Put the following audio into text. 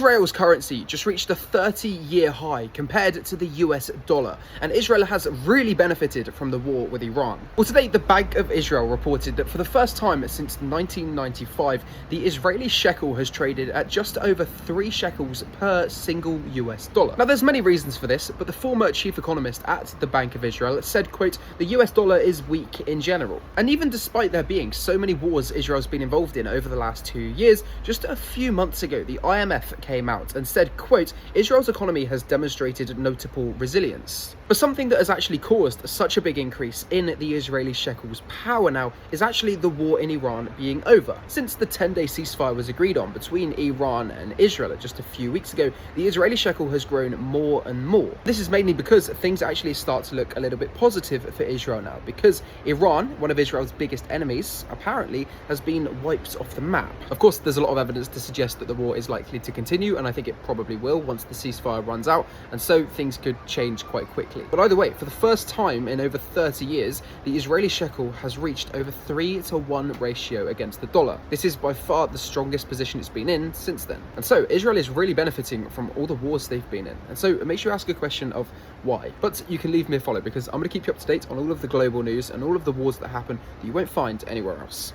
Israel's currency just reached a 30-year high compared to the US dollar, and Israel has really benefited from the war with Iran. Well, today the Bank of Israel reported that for the first time since 1995, the Israeli shekel has traded at just over 3 shekels per single US dollar. Now, there's many reasons for this, but the former chief economist at the Bank of Israel said, quote, "The US dollar is weak in general." And even despite there being so many wars Israel's been involved in over the last 2 years, just a few months ago, the IMF came out and said, quote, "Israel's economy has demonstrated notable resilience." But something that has actually caused such a big increase in the Israeli shekel's power now is actually the war in Iran being over. Since the 10-day ceasefire was agreed on between Iran and Israel just a few weeks ago, the Israeli shekel has grown more and more. This is mainly because things actually start to look a little bit positive for Israel now, because Iran, one of Israel's biggest enemies, apparently has been wiped off the map. Of course, there's a lot of evidence to suggest that the war is likely to continue, and I think it probably will once the ceasefire runs out, and so things could change quite quickly. But either way, for the first time in over 30 years, the Israeli shekel has reached over 3-to-1 ratio against the dollar. This is by far the strongest position it's been in since then. And so Israel is really benefiting from all the wars they've been in. And so it makes you ask a question of why. But you can leave me a follow, because I'm going to keep you up to date on all of the global news and all of the wars that happen that you won't find anywhere else.